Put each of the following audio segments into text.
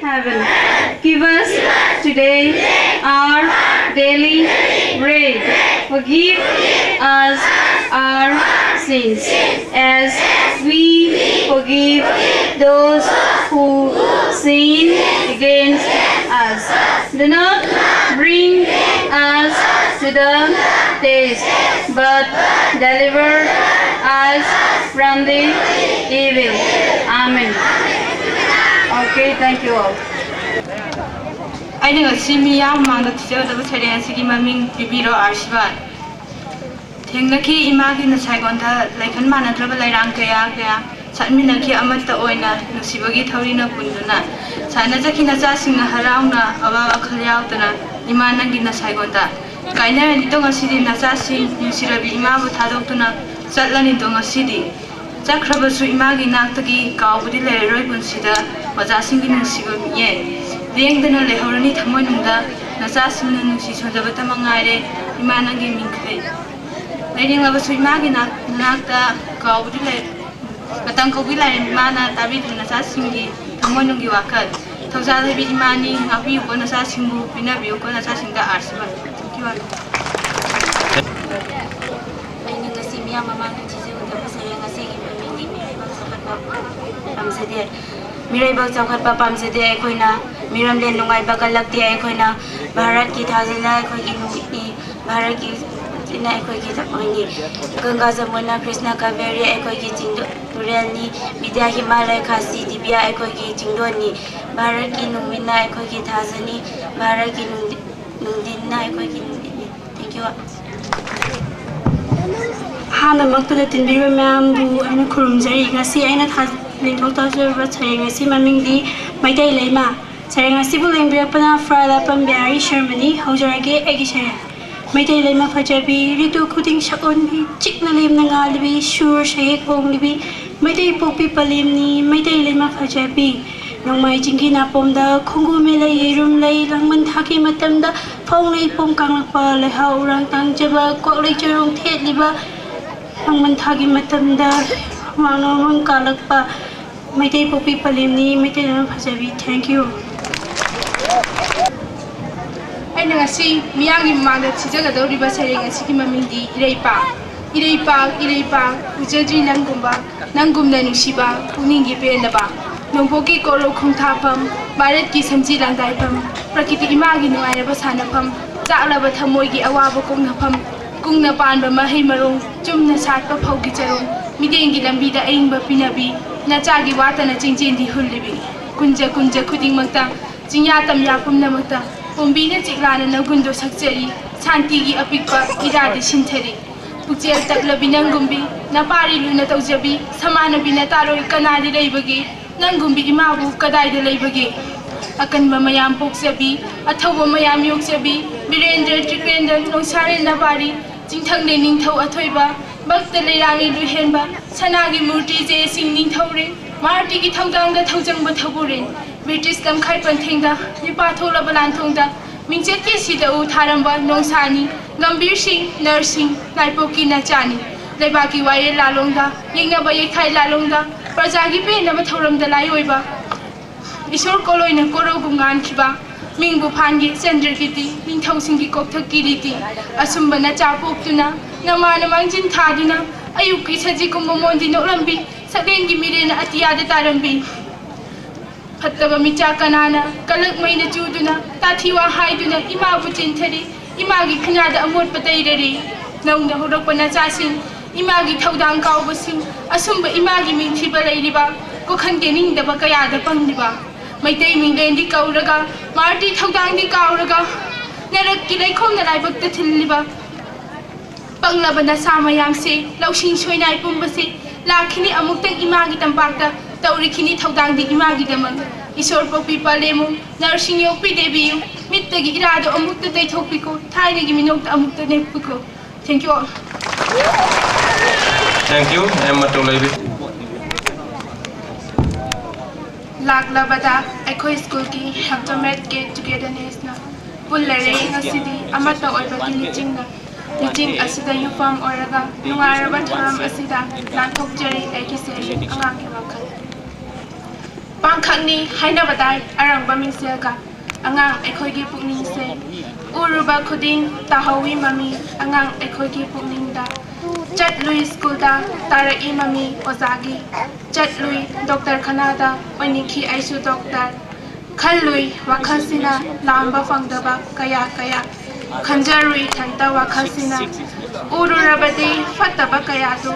heaven. Give us today our daily bread. Forgive us our sins as we forgive those who sin against us. Do not bring us to the test, but deliver us from the evil. Amen. Okay, thank you all. I think a similar amount of the City Maming Bibiro Arshba. Tenaki imagine the Sagonda, like a man at Trouble Kaya, Satminaki Amata Oina, Nusibagi Taurina Punduna, Sanazakina Zasina Harauna, Ava Kaliautana, Imanagina Sagonda. Kaina and Tonga City Nazasi, Nusirabi Imabu Tadotuna, Satlan in Tonga City. Zakrabasu Imagina Taki, Kaubudile Roybun was asking in Sibam Ye. The England Lehorani Tamonunda, Nazasin and Nusi the Batamangare, Imanagi Minkay. Lady Lavasu Imagina, Nata, Kaubudile, Batanko Villa and Mana, David and Nazasingi, Tamonungi Wakat, Tozali Imani, Abu Bonasasingu, Pinabu, Bonasasin the Arsiba. Thank you all. Mirabel Chokhatpa Pamsade Equina, Miramden Lungai Bakalakti Equina, Bharat Ki Thazila Equini, Bharat Ki Equiki Taponi, Ganga Zamuna, Krishna Kaveri Equiki Turelni, Vidya Himalaya Kasi, Dibia Equiki Tindoni, Bharat Ki Numina Equiki Thazani, Bharat Ki Nundina Equiki. Thank you. Hana Makula Tinbira Mambu and Kurumzari, Nasi Aina Lingotazur, Saying Mamindi, my day lema. Saying a civil Limbriapana, Frala Pambari, Shermany, Hojarage, Egisha. My day lema Fajabi, Ritu Kuting Shakoni, Chiknalim Nangalibi, Sure Shake Homlibi, my day Popi Palimni, my day lema Fajabi. No my Jingina Pomda, Kongu Mele, Yerum Lay, Langman Taki Matamda, Pongli Pom Kangapa, Leha Urang Tangjaba, Koklecherong Ted Liba. Ang Thagi Matamda, Mano Kalakpa, my day Popi Palimni, my day Pasavi. Thank you. I never see Miyagi Manda Tizaga River selling a Sikimamindi, Irepa, Ujaji Nangumba, Nangum Nanushiba, Uningi Pendaba, Nomboki Koro Kuntapam, Baret Kisamji Landaipam, Prakiti Imagi no Arabasanapam, Zalaba Tamogi Awabo Kunapam. Kungna Panba Mahimarong, Jumna Saka Pokicharon, Midengi Lambida Aimba Pinabi, Nachagi Watana Jinjindi Hulibi, Kunja Kuding Mata, Jinyatam Yapum Namata, Umbina Tiglana Nagundo Sakseri, Santigi Apikpa, Iradi Shinteri, Putia Taklabinangumbi, Napari Luna Tojabi, Samana Binataro Kanadi Labagi, Nangumbi Imabu Kadai de Labagi, Akan Mayam Poksabi, Atoba Mayam Yoksabi, Birendra Trikrenda, Nosari Navari. Jingthang le ningthau athoiba bakta leirani luhenba sanagi murti je sing ningthaurin marti gi thaudang da thaujang ba thaburin British lamkhai panthengda nipa thola balan thongda mingchet ke sida u tharamba nongsani gambir sing nursing laipoki na chani lebaki waye lalongda yengna ba yekhai lalongda prajagi pe na ba thoram da lai oiba isor koloina koro gungan khiba Mingbu Pangi, Sendrigiti, Mingtau Singi Kokta Giriti, Asumbana Chapokuna, Namana Manjin Tadina, Ayuki Sajikum Mondi no Lambi, Sadengi Mirena Atia de Tarambi. Pataba Michakanana, Kalak Maina Juduna, Tatiwa Haiduna, Imabu Tinteri, Imagi Pinada Amut Pateri, Nanga Hurapana Sasin, Imagi Taudan Kaubasim, Asumba Imagi Mintiba Ladiba, Kokan Gening the Bakaya the Pandiba. My taming Lendi Kauraga, Marty Taudangi Kauraga, Neraki Lakom that I booked the Tiliba Banglabana Samayam say, Laushin Shoinai Pumbasi, Lakini Amuktan Imagi Tampaka, Taurikini Taudangi Imagi Daman, Isor Popi Palemu, Nursing Yo Pidebu, Mitagi Irado Amukta de Topico, Tiny Giminok Amukta de Pico. Thank you all. Thank you, Emma Tolabi. Laglabada, Echo School Ki, Hebdomad Get-To-Getherness na Pulare Asidi, Amata Oibaki Niching, Niching Asida Yupam Oraga, Nungaraba Taram Asida, Lantok Jerry, Ekiseri, Angangi Wakal. पांखकनी हाइनबदाय अरंबा मिंसेलगा अंगांग एखोइगी पुकनिंगसे उरुबा खुदिंग ताहवी ममी अंगांग एखोइगी पुकनिंगदा चटलुई स्कूलदा तारई ममी ओजागी चटलुई डॉक्टर खनादा ओनिखी आइसु डॉक्टर खल्लुई वखलसिना लांबा फंगदबा कया कया खंजरुई थंता वखलसिना उरुरबदी फतबा कयादु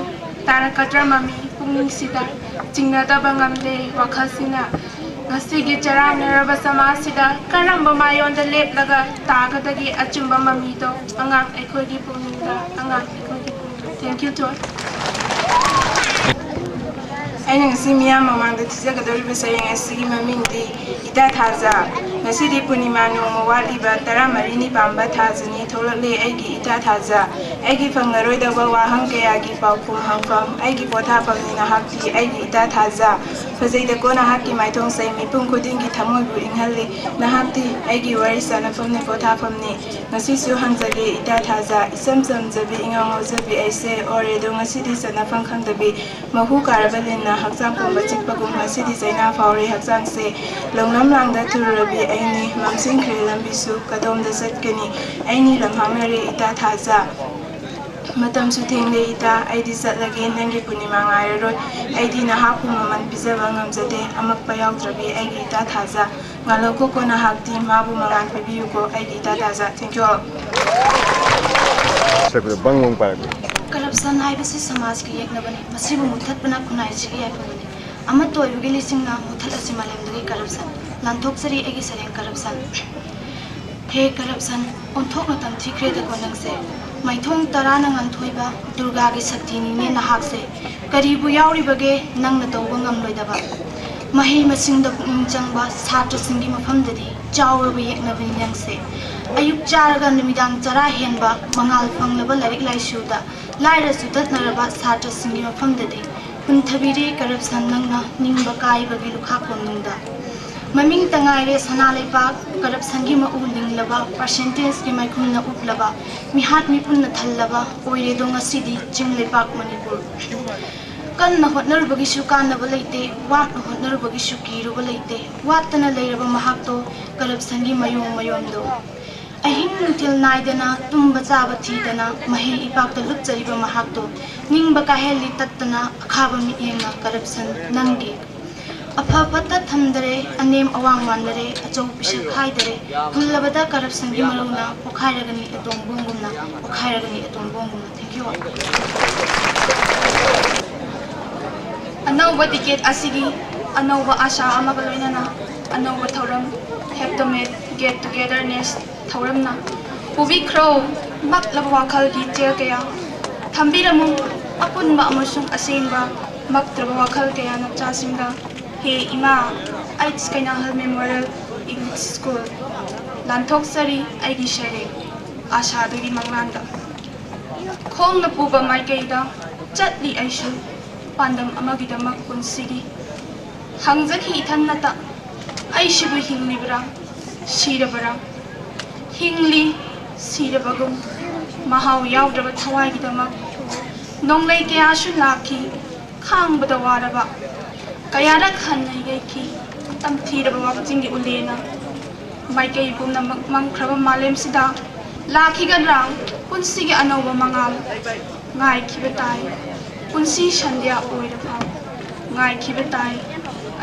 तारकद्रा ममी पुकनिंगसिदा चिंगदबा ngamde वखलसिना ngasi charanaraba samasida karamba mayonda leplaga tagadagi achumba mamido angang ekhoigi pungninga angang ekhoigi thank you to aina ngasi miyam mamangda thijagadoriba sayeng asigi mamingdi ida thaza ngasi punima no mawaliba taramarini pamba thazani tholale aigi ida thaza aigi fangaroi ba wahang kayagi paukum hangfam aigi potha pamnina hakti aigi ida thaza fazai ko na hakki maithong sai mi pung khuding gi thamoi bu inghalli na hakti aigi wari sana famne potha famne ngasi su hangjage ida thaza isam sam jabi ingamo jabi aise ore do ngasi di sana phang khang dabi mahu karabalin na hakjang pumba chikpa gum ngasi di zaina fauri hakjang se longnam langda thurabi aini mamsing khre lambi su kadom da satkani aini lamhamare ida thaza matam su thengle ita aidi satlage nangi punima ngairoi aidi na hapu maman pizaba ngamjade amak payawtrabi aigi ita thaza ngaloko ko na hakti mabu mangan pibiu ko aigi ita thaza thank you all bangong pa corruption haibasi samaj ki yeknabani masibu muthatpana khunai chigi yapani amat toy bugili singna muthat asi malemdagi corruption lanthokchari egi sareng corruption he corruption onthok natam thikre da konangse maithong tarana nganthoiba durga gi sakti ni ne nahak se karibu yauri bage nang na tawba ngam loidaba mahi masing da pung changba satra singi mafam dadi chawra ba yekna bin yang se ayuk charaga nimidang chara henba mangal panglaba larik laisu da laira sutat naraba satra singi mafam dadi punthabire corruption nangna ningba kai bagi lukha konungda maming tangaire sanalaipa corruption gi ma ulinglaba percentage gi maikhumna uplaba mihat mi punna thallaba oire do ngasidi chingleipak manipur kanna hotnarbagi su kanna balaite wat hotnarbagi su kiru balaite watana leiraba mahakto corruption gi mayom do ahing nutil naidana tumba chaba thidana mahi ipakta lutchariba mahakto ningba kaheli tattana akhaba mi yenga corruption nangi afafata thamdare anem awang mandare achau pisa khaidare hullabada corruption gi maruna pokhairagani atombongumna thank you anauba ticket asigi anauba asha amaga loinana anauba thoram Hebdomad Get-To-Getherness thoramna puvi crow maklaba wakhal gi tel kaya thambiramu apunba amasung asengba maktraba wakhal kaya na chasinga he ima Aids Kainahal Memorial English School Lanthok Sari Aigi Shere Ashadagi Manglanda Khong na puba maikaida chatli aishu pandam amagidamak punsigi hangjaki ithannata aishibu hinglibra shirabara hingli sirabagum mahau yaudraba thawagidamak nonglai kayashu lakhi khangbada waraba kayara khanai gaiki tamthiraba wapjingi ulena maikai bumna mangkraba malem sida lakhigadra punsigi anoba mangal ngai khibetai punsi sandya oiraba ngai khibetai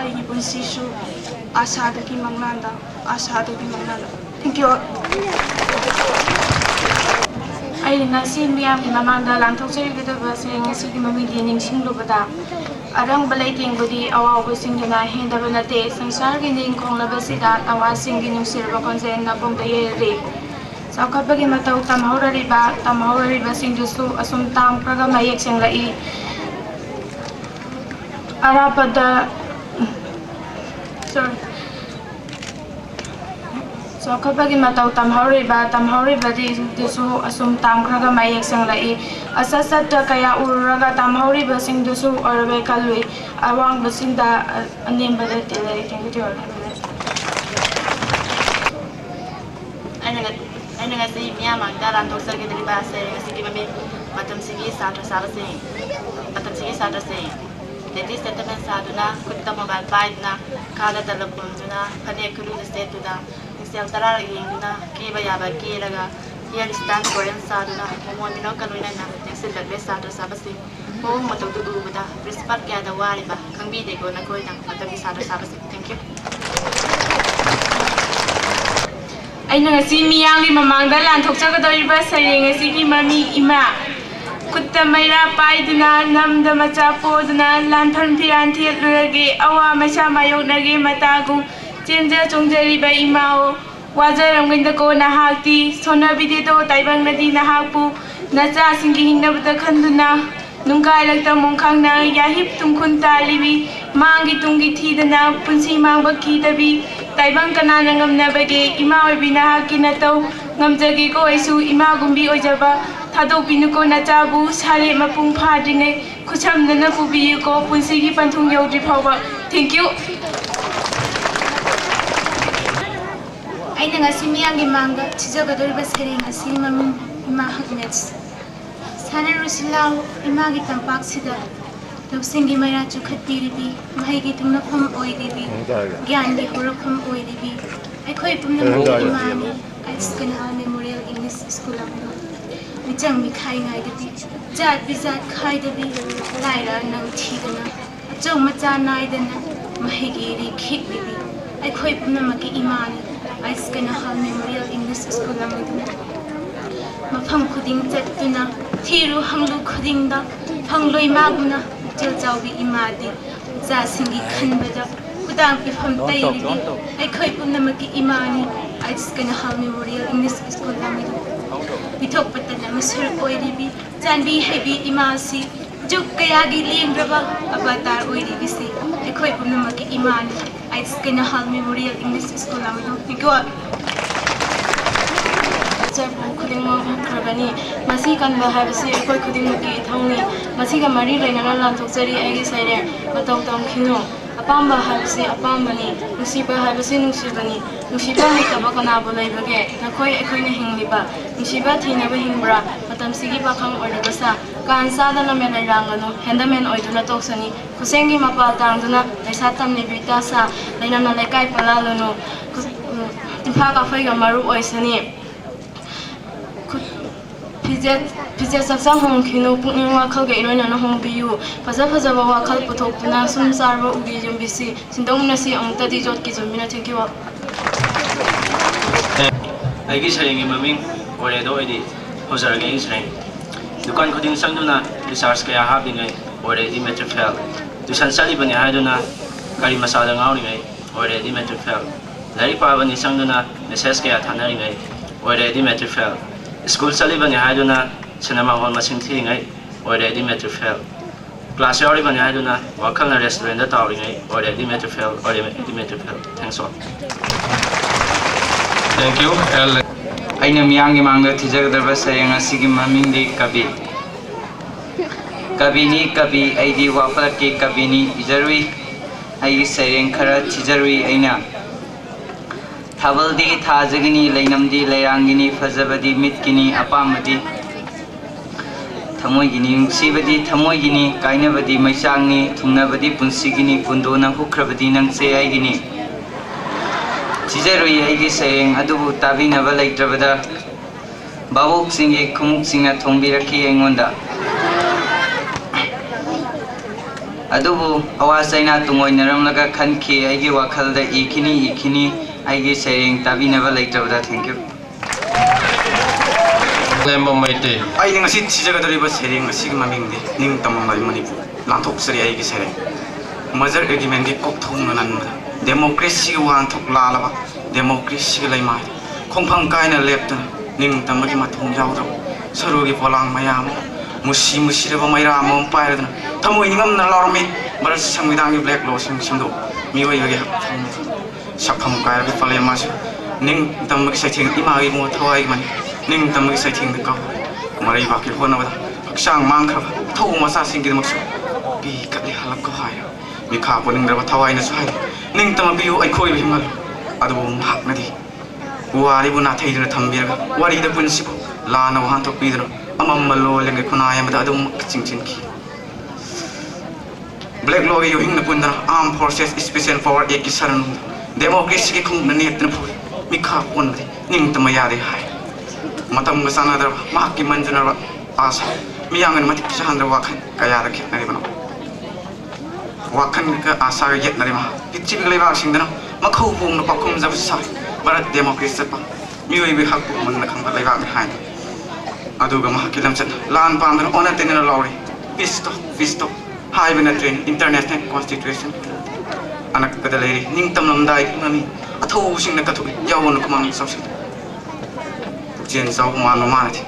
aigi punsi su asadagi manglanda thank you ai ngasi miyam mamangda langthokcharigadaba se ngasi gi mamidi ningsinglubada arang balai tingbudi awaw singduna hendaba nate sangsar gi ning khonglaba sida awa singi nungsirba konsen na pomda yeri sakhabagi matau tamhaurariba singdusu asum tam praga mayek senglai arapada sorry sakhabagi matau tamhauriba disu asum tam praga mayek senglai asasat kaya urraga tamhauriba singdusu orbe kalui awang basinda anembada telai thank you aina ngasi miyamang dalan dokter gi daliba se ngasi gi mami matam sigi satra se ladies gentlemen saduna kutta mobile bite na ꯈꯥꯗ ꯇꯂꯛꯄꯝꯗꯨꯅ ꯐꯅꯦꯛ ꯈꯨꯔꯨꯗ ꯁꯦꯠꯇꯨꯅ ꯃꯤꯡꯁꯦꯜ ꯇꯔꯥ ꯌꯦꯡꯗꯨꯅ ꯀꯦꯕ ꯌꯥꯕ ꯀꯦꯔꯒ ꯍꯤꯌꯔ style Korean ꯆꯥꯗꯨꯅ ꯃꯣꯃꯣꯟ ꯃꯤꯅꯣꯛꯀ ꯂꯣꯏꯅꯅ ꯌꯦꯡꯁꯤꯜꯂꯛꯂꯦ ꯁꯥꯇ꯭ꯔ ꯁꯥꯕꯁꯤꯡ ꯃꯑꯣꯡ ꯃꯇꯧꯗꯨ ꯎꯕꯗ principal ꯀꯌꯥꯗ ꯋꯥꯔꯤꯕ ꯈꯪꯕꯤꯗꯦꯀꯣ ꯅꯈꯣꯏꯅ ꯃꯇꯝꯒꯤ ꯁꯥꯇ꯭ꯔ ꯁꯥꯕꯁꯤꯡ ꯊꯦꯡꯛ ꯌꯨ ꯑꯩꯅ ꯉꯁꯤ ꯃꯤꯌꯥꯝꯒꯤ ꯃꯃꯥꯡꯗ ꯂꯥꯟꯊꯣꯛꯆꯒꯗꯧꯔꯤꯕ ꯁꯩꯔꯦꯡ ꯑꯁꯤꯒꯤ ꯃꯃꯤꯡ ꯏꯃꯥ ꯈꯨꯠꯇ ꯃꯩꯔꯥ ꯄꯥꯏꯗꯨꯅ ꯅꯝꯗ ꯃꯆꯥ ꯄꯣꯗꯨꯅ ꯂꯥꯟꯐꯝ ꯐꯤꯔꯥꯟ ꯊꯦꯠꯂꯨꯔꯒꯦ ꯑꯋꯥ ꯃꯩꯁꯥ ꯃꯥꯌꯣꯛꯅꯒꯦ ꯃꯇꯥꯒꯨꯝ ꯆꯦꯟꯖ ꯆꯣꯡꯖꯔꯤꯕ ꯏꯃꯥꯑꯣ ꯋꯥꯖꯔꯝꯒꯅꯤꯗꯀꯣ ꯅꯍꯥꯛꯇꯤ ꯁꯣꯟꯅꯕꯤꯗꯦꯗꯣ ꯇꯥꯏꯕꯪꯅꯗꯤ ꯅꯍꯥꯛꯄꯨ ꯅꯆꯥꯁꯤꯡꯒꯤ ꯍꯤꯡꯅꯕꯗ ꯈꯟꯗꯨꯅ ꯅꯨꯡꯒꯥꯏꯔꯛꯇ ꯃꯣꯡꯈꯥꯡꯅ ꯌꯥꯍꯤꯞ ꯇꯨꯝꯈꯨꯟ ꯇꯥꯜꯂꯤꯕꯤ ꯃꯥꯡꯒꯤ ꯇꯨꯡꯒꯤ ꯊꯤꯗꯅ ꯄꯨꯟꯁꯤ ꯃꯥꯡꯕ ꯀꯤꯗꯕꯤ ꯇꯥꯏꯕꯪ ꯀꯅꯥꯅ ꯉꯝꯅꯕꯒꯦ ꯏꯃꯥ ꯑꯣꯏꯕꯤ ꯅꯍꯥꯛꯀꯤ ꯅꯇꯧ ꯉꯝꯖꯒꯦꯀꯣ ꯑꯩꯁꯨ ꯏꯃꯥꯒꯨꯝꯕꯤ ꯑꯣꯏꯖꯕ ꯊꯥꯗꯣꯛꯄꯤꯅꯨꯀꯣ ꯅꯆꯥꯕꯨ ꯁꯥꯔꯦꯞ ꯃꯄꯨꯡ ꯐꯥꯗ꯭ꯔꯤꯉꯩ ꯈꯨꯠꯁꯝꯅꯅ ꯄꯨꯕꯤꯌꯨꯀꯣ ꯄꯨꯟꯁꯤꯒꯤ ꯄꯟꯊꯨꯡ ꯌꯧꯗ꯭ꯔꯤ ꯐꯥꯎꯕ ꯊꯦꯡꯛ ꯌꯨ ꯑꯩꯅ ꯉꯁꯤ ꯃꯤꯌꯥꯝꯒꯤ ꯃꯥꯡꯗ ꯊꯤꯖꯒꯗꯧꯔꯤꯕ ꯁꯩꯔꯦꯡ ꯑꯁꯤꯒꯤ ꯃꯃꯤꯡ ꯏꯃꯥ HKMES ꯁꯥꯟꯅꯔꯨꯁꯤ ꯂꯥꯎ ꯏꯃꯥꯒꯤ ꯇꯝꯄꯥꯛꯁꯤꯗ ꯂꯧꯁꯤꯡꯒꯤ ꯃꯩꯔꯥ ꯆꯨꯈꯠꯄꯤꯔꯤꯕꯤ ꯃꯍꯩꯒꯤ ꯊꯨꯡꯅꯐꯝ ꯑꯣꯏꯔꯤꯕꯤ ꯒ꯭ꯌꯥꯟꯒꯤ ꯍꯧꯔꯛꯐꯝ ꯑꯣꯏꯔꯤꯕꯤ ꯑꯩꯈꯣꯏ ꯄꯨꯝꯅꯃꯛꯀꯤ ꯏꯃꯥꯅꯤ HKMES ꯃꯦꯃꯣꯔꯤꯌꯦꯜ ꯏꯪꯂꯤꯁ ꯁ꯭ꯀꯨꯜ ꯑꯃꯅꯤ ꯃꯤꯆꯪ ꯃꯤꯈꯥꯏ ꯉꯥꯏꯗꯕꯤ ꯖꯥꯠ ꯕꯤꯖꯥꯠ ꯈꯥꯏꯗꯕꯤ ꯂꯥꯏꯔ ꯅꯪ ꯊꯤꯗꯅ ꯑꯆꯧ ꯃꯆꯥ ꯅꯥꯏꯗꯅ ꯃꯍꯩꯒꯤ ꯏꯔꯤ ꯈꯤꯛꯂꯤꯕꯤ ꯑꯩꯈꯣꯏ ꯄꯨꯝꯅꯃꯛꯀꯤ ꯏꯃꯥꯅꯤ HKMES ꯃꯦꯃꯣꯔꯤꯌꯦꯜ ꯏꯪꯂꯤꯁ ꯁ꯭ꯀꯨꯜ ꯑꯃꯗꯨ ꯃꯐꯝ ꯈꯨꯗꯤꯡ ꯆꯠꯇꯨꯅ ꯊꯤꯔꯨ ꯍꯪꯂꯨ ꯈꯨꯗꯤꯡꯗ ꯐꯪꯂꯣꯏ ꯃꯥꯒꯨꯝꯅ ꯄꯨꯛꯆꯦꯜ ꯆꯥꯎꯕꯤ ꯏꯃꯥꯗꯤ ꯃꯆꯥꯁꯤꯡꯒꯤ ꯈꯟꯕꯗ ꯈꯨꯗꯥꯡ ꯄꯤꯐꯝ ꯇꯩꯔꯤꯕꯤ ꯑꯩꯈꯣꯏ ꯄꯨꯝꯅꯃꯛꯀꯤ ꯏꯃꯥꯅꯤ HKMES ꯃꯦꯃꯣꯔꯤꯌꯦꯜ ꯏꯪꯂꯤꯁ ꯁ꯭ꯀꯨꯜ ꯑꯃꯗꯨ ꯄꯤꯊꯣꯛꯄꯇꯅ ꯃꯁꯨꯔ ꯑꯣꯏꯔꯤꯕꯤ ꯆꯥꯟꯕꯤ ꯍꯩꯕꯤ ꯏꯃꯥꯁꯤ ꯖꯨꯛ ꯀꯌꯥꯒꯤ ꯂꯦꯡꯗ꯭ꯔꯕ ꯑꯕꯇꯥꯔ ꯑꯣꯏꯔꯤꯕꯤꯁꯤ ꯑꯩꯈꯣꯏ ꯄꯨꯝꯅꯃꯛꯀꯤ ꯏꯃꯥꯅꯤ HKMES ꯃꯦꯃꯣꯔꯤꯌꯦꯜ ꯏꯪꯂꯤꯁ ꯁ꯭ꯀꯨल ꯑꯃꯗꯨ ꯈꯨꯗꯤꯡꯃꯛ ꯃꯨꯠꯈ꯭ꯔꯕꯅꯤ ꯃꯁꯤ ꯀꯟꯕ ꯍꯥꯏꯕꯁꯤ ꯑꯩꯈꯣꯏ ꯈꯨꯗꯤꯡꯃꯛꯀꯤ ꯏꯊꯧꯅꯤ ꯃꯁꯤꯒ ꯃꯔꯤ ꯂꯩꯅꯅ ꯂꯥꯟꯊꯣꯛꯆꯔꯤ ꯑꯩꯒꯤ ꯁꯩꯔꯦꯡ ꯃꯇꯧ ꯇꯝꯈꯤꯅꯨ ꯑꯄꯥꯝꯕ ꯍꯥꯏꯕꯁꯤ ꯑꯄꯥꯝꯕꯅꯤ ꯅꯨꯡꯁꯤꯕ ꯍꯥꯏꯕꯁꯤ ꯅꯨꯡꯁꯤꯕꯅꯤ ꯅꯨꯡꯁꯤꯕ ꯂꯩꯇꯕ ꯀꯅꯥꯕꯨ ꯂꯩꯕꯒꯦ ꯅꯈꯣꯏ ꯑꯩꯈꯣꯏꯅ ꯍꯤꯡꯂꯤꯕ ꯅꯨꯡꯁꯤꯕ ꯊꯤꯅꯕ ꯍꯤꯡꯕ꯭ꯔꯥ ꯃꯇꯝꯁꯤꯒꯤ ꯄꯥꯈꯪ ꯑꯣꯏꯔꯤꯕꯁꯥ ꯀꯥꯟ ꯆꯥꯗꯅ ꯃꯦꯂꯩꯔꯥꯡꯒꯅꯨ ꯍꯦꯟꯗꯃꯦꯟ ꯑꯣꯏꯗꯨꯅ ꯇꯣꯛꯁꯅꯤ ꯈꯨꯁꯦꯡꯒꯤ ꯃꯄꯥꯜ ꯇꯥꯡꯗꯨꯅ ꯂꯩꯁꯥ ꯇꯝꯂꯤꯕꯤ ꯇꯥꯁꯥ ꯂꯩꯅꯝꯅ ꯂꯩꯀꯥꯏ ꯄꯜꯂꯥꯜꯂꯨꯅꯨ ꯇꯤꯟꯐꯥ ꯀꯥꯐꯩꯒ ꯃꯔꯨ ꯑꯣꯏꯁꯅꯤ ꯐꯤꯖꯦꯠ ꯆꯥꯛꯆꯥ ꯍꯣꯡꯈꯤꯅꯨ ꯄꯨꯛꯅꯤꯡ ꯋꯥꯈꯜꯒ ꯏꯔꯣꯏꯅꯅ ꯍꯣꯡꯕꯤꯌꯨ ꯐꯖꯕ ꯋꯥꯈꯜ ꯄꯨꯊꯣꯛꯇꯨꯅ ꯁꯨꯝ ꯆꯥꯔꯕ ꯎꯒꯤ ꯌꯨꯝꯕꯤꯁꯤ ꯁꯤꯟꯗꯣꯛꯅꯁꯤ ꯑꯃꯨꯛꯇꯗꯤ ꯖꯣꯠꯀꯤ ꯆꯨꯝꯕꯤꯅ ꯊꯦꯡꯛ ꯌꯨ ꯑꯩꯒꯤ ꯁꯩꯔꯦꯡꯒꯤ ꯃꯃꯤꯡ ꯑꯣꯏꯔꯦꯗꯣ ꯑꯩꯗꯤ ꯍꯧꯖꯔꯒꯦ ꯑꯩꯒꯤ ꯁꯩꯔꯦꯡ ꯗꯨꯀꯥꯟ ꯈꯨꯗꯤꯡ ꯆꯪꯗꯨꯅ ꯔꯤꯆꯥꯔꯖ ꯀꯌꯥ ꯍꯥꯞꯂꯤꯉꯩ ꯑꯣꯏꯔꯦꯗꯤ ꯃꯦꯇ꯭ꯔꯤꯛ ꯐꯦꯜ ꯇ꯭ꯌꯨꯁꯟ ꯆꯠꯂꯤꯕꯅꯤ ꯍꯥꯏꯗꯨꯅ ꯒꯥꯔꯤ ꯃꯆꯥꯗ ꯉꯥꯎꯔꯤꯉꯩ ꯑꯣꯏꯔꯦꯗꯤ ꯃꯦꯇ꯭ꯔꯤꯛ ꯐꯦꯜ ꯂꯥꯏꯔꯤꯛ ꯄꯥꯕꯅꯤ ꯆꯪꯗꯨꯅ ꯃꯦꯁꯦꯖ ꯀꯌꯥ ꯊꯥꯅꯔꯤꯉꯩ ꯑꯣꯏꯔꯦꯗꯤ ꯃꯦꯇ꯭रिꯛ ꯐꯦꯜ स्कूल चलीबने हाइदुना सिनेमा हॉल मसिंग थिरिङै ओरेदि मेट्रिक फेल क्लास याउरिबने हाइदुना वखलना रेस्टुरेंट दा ताउरिङै ओरेदि मेट्रिक फेल ओरेदि matric fail thanks all thank you अैना मियांगी मांग थिजगदब सरेंग असिगी ममिंगदि कवि कविनी कवि ऐदी वाफल के कविनी इजरुई ऐगी सरेंग खरा थिजरुई ऐना थाबलदी थाजगिनी लैनमदी लैरांगिनी फजबदी मितगिनी अपामदी थमोयगिनी नुंसीबदी थमोयगिनी कायनबदी मैचांगनी थुंगनबदी पुंसीगिनी पुंदोना हुख्रबदी नंगसे ऐगिनी थिजरुई ऐगी सरेंग अदुबु ताबिनब लैत्रबदा बाबोक सिंगे खुमुक सिंगा थोंबिरखी ऐंगोंदा अदुबु अवासैना तुंगोयनरमलगा खनखी ऐगी वाखलदा इखिनी आइगे सरेंग ताबिनब लैत्रबदा थैंक यू लेम्बो मैते आइने ngasi थिजगदरिबा सरेंग असिगी ममिंगदि निंगतमंगाई मणिपुर लांथोकसरी आइगे सरेंग मजर एग्रीमेंट कोक थोंग ननबदा डेमोक्रेसी वांथोक लालाबा डेमोक्रेसी लैमा खोंफां कायना लेपतन निंगतमगी मथोंग यावद्रो सरुगी पोलांग मयाम मुसी मुसीरबा मैराम पायरदन थमोय निंगमना लारमी भारत संविधानगी ब्लैक लॉ सिंग सिंदो मियोयगे sakpham kai bi pale mas ning tamki saithing imagi mo thawai man ning tamki saithing ka marai ba ki hona ba aksang mang kha thau ma sa sing ki maksu bi ka le halak ko hai mi kha po ning ba thawai na sai ning tamki yu ai khoi bi mal adu hak na di wari bu na thai na thambir wari da pun si la na han to pi dro amam malo leng khona ya ma adu ching ching ki black law yo hing na punda armed forces special power ek kisaran democracy ki khung na net na phu mi kha pon ning tamaya de hai matam ga sana dar ma ki manjuna asa mi yang na mati sahan da wakhan kaya ra khit na ri bano wakhan ka asa ga yet na ri ma pichi bi leba sing da ma khau pung na pa khum jab sa barat democracy pa mi oi bi hak pu man na khang ba leba mi hai adu ga ma ki lam chat lan pan da ona ten na lawri pisto hai bena train international constitution anak kada leri ning tam lam dai mami atho sing na ka thu yawon ko mang sabsi jen saw ma no ma thi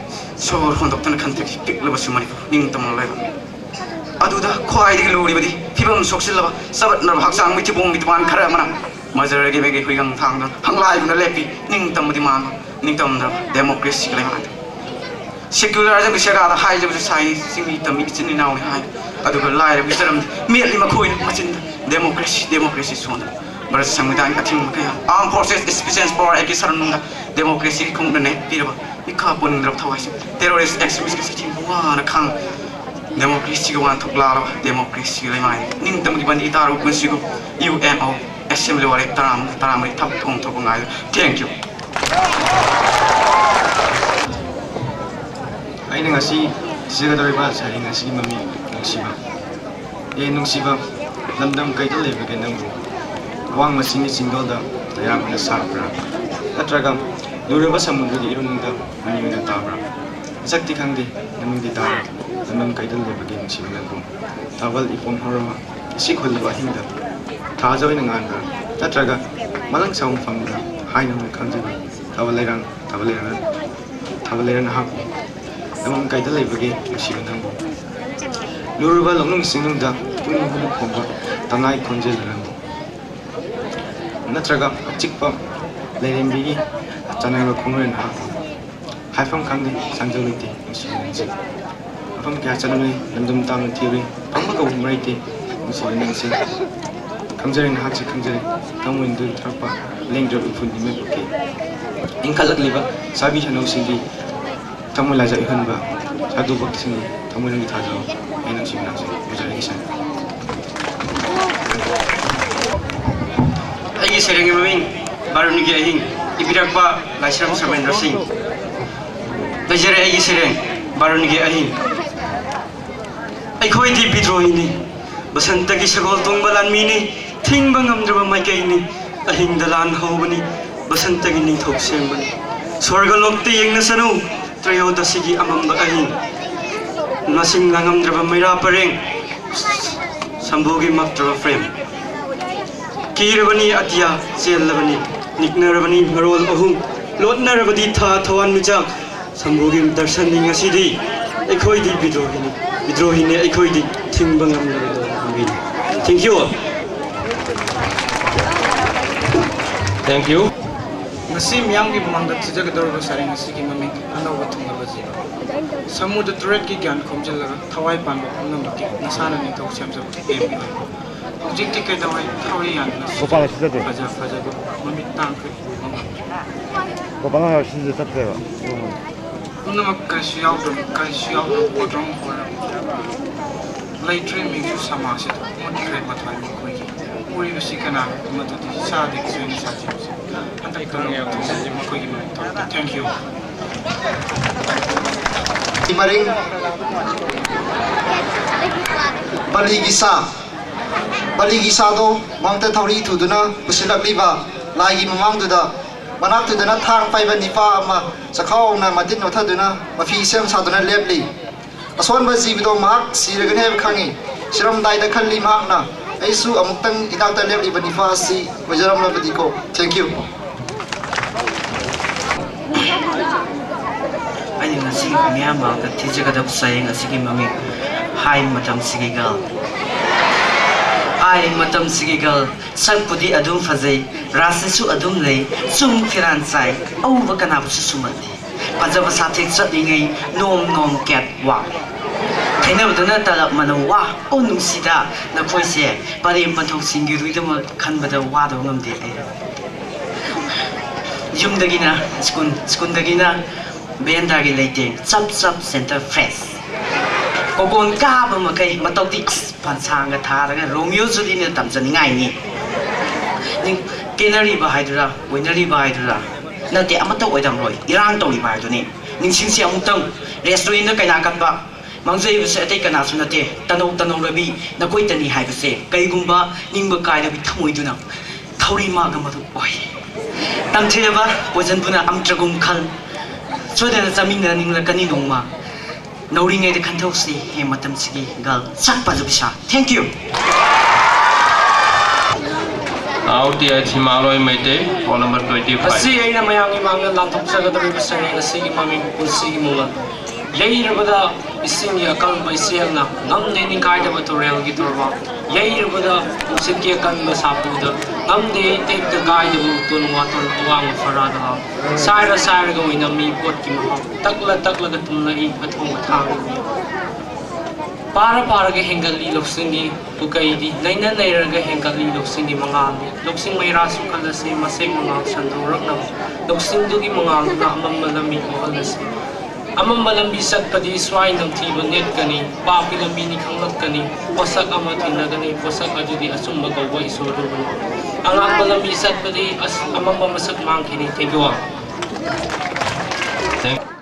so hon dok tan khan thik pik la basu mani ning tam lai adu da khwai di luri badi phibam soksil la sabat na hak sang mi chi bong mi twan khara mana mazar ge be ge huigang thang da hang lai na lepi ning tam di man ning tam da democracy lai ma secular jang se ga da hai jang sai sing mi tam mi chin ni naw ni hai adu ga lai bi saram mi li ma khoi ma chin democracy son bar samudang athing ma ka armed forces special power ek saran da democracy khung na ne pi ba mi kha pon rap thawai terrorist extremist ki chin wa na khang democracy ga wan thok la democracy lai mai ning tam gi ban itaru kun si ko UNO assembly wa taram ri thap thong thok ngai thank you aina ngasi sigadoriba sari ngasi mami nungsiba lamdam kaidal lebege nambu wang masini single da tayang na sarpra natraga luraba samundri irunda manina tabra sakti khangdi namindi tar lamdam kaidal lebege nungsiba nambu tawal ipom horama sikhulba hinda thajawi nanganga natraga malang saung famda haina khangjiba tawaleran ha namam kaidal lebege nungsiba nambu lurba longnung singnungda puning hulu khomba tangai khonjel nambu natraga chikpa lerembigi chanaiba khongren ha haifam khangde sangjolite nungsiba afam kya chanai lamdum tam theory pangma ko umraite nungsiba nangse khamjaren hakse khamjare tamoin du thrapa lengdro upun dime poke inkalak liba sabi chano singi tamula ja ihanba sadu bakti singi tamoin ngi thajo aina simna se mujare isan aigi sereng mami baruni gi ahing ibirakpa laisram samendra singh lajare aigi sereng baruni gi ahing ai khoi di bidrohi ni basanta gi sagol tong balan mi ni thingba ngamdraba mai kai ni ahing dalan hobani basanta gi ning thok sem bani sorga lokte yengna sanu trayodasi gi amamba ahing nasing ngamdraba maira pareng sambogi maktra frame kirabani atia selabani niknarabani marol ahum lotnarabadi tha thawan michak sambogi darshan ning asidi ekhoi di bidrohini ekhoi di thingbangam nabin thank you ngasi myang gi mangda tijaga dorba sare ngasi gi mami anawa thunga baji samudra turet ki gyan khomjal laga thawai pan ba phangna maki nasana ni thok sem jab em object ti kai dawai thawai yan gopala sizade faja go mami tang ke mama gopala ha sizade tapeva unna makka shiao bodong ko lai train mi ju samase mon train ma thai ko ki puri bi sikana ma to ti sa de ki ni sa ji anta ikang ya to ji ma ko ki ma thank you Maring Baligisa do mangta thori thuduna pusilak liba lagi mamangduda manaktudana thang paiba nipa ama sakhau na madin nothaduna mafi sem saduna lepli aswan ba jibido mak siragane khangi siram dai da khalli mak na aisu amuktang idakta lepli banifa si wajaram la badiko thank you ai ngasi miyama ka tijaga da sai ngasi ki mami hai matam sigigal ai matam sigigal sakpudi adum fazai rasisu adum lei sum firan sai au bakana bu sumati pajaba sathik chatingai nom ket wa thaina budana talak manawa onusida na khoise parim panthok singi ruidama khanbada wa do ngamde ai yumdagina skundagina Bendagi lating chap center fresh Kogon ka ba makai matauti pansanga tharaga Romeo Juliet tamjaningai ni ning kenari ba haidura winari ba haidura nate amata oidam roi irang tawi ba haiduni ning singsi amutang restaurant na kaina kanba mangjai bse atai kana sunate tanau rabi nakoi tani haibse kaigumba ningba kaida bi thamoi duna thauri ma ga madu oi tamthireba poison buna amtragum khal sodena zamingna ningla kani nongma Nauringai de kantoksi he matam sigi gal sakpa jubisa. Thank you. Auti Himalaya Mete, phone number 25. Asi ay na mayangi mga lantok sa gatabi ba sa nga sige mami pulsigi mo. Yai rabada ising ya kal ba isiyang na ngam de ning kaya ba tutorial gitorwa. Yai rabada usik ya kan ba sapuda. Ngam de take the guide mo tun waton awang farada. Saira ga wina mi pot ki mo. Takla ga tum na i patong thang. Para ga hengali loksingi bukai di naina ga hengali loksingi mga loksing may raso kala si masay mga sandurak na loksing dugi mga na amang malamig mo kala si amang malambisat pa di sway ng tibo net kani papilambi ni kanglat kani posak amatin na gani posak ajudi asum magawa isoro ang malambisat pa di as amang mamasak mangkini tegawa. Thank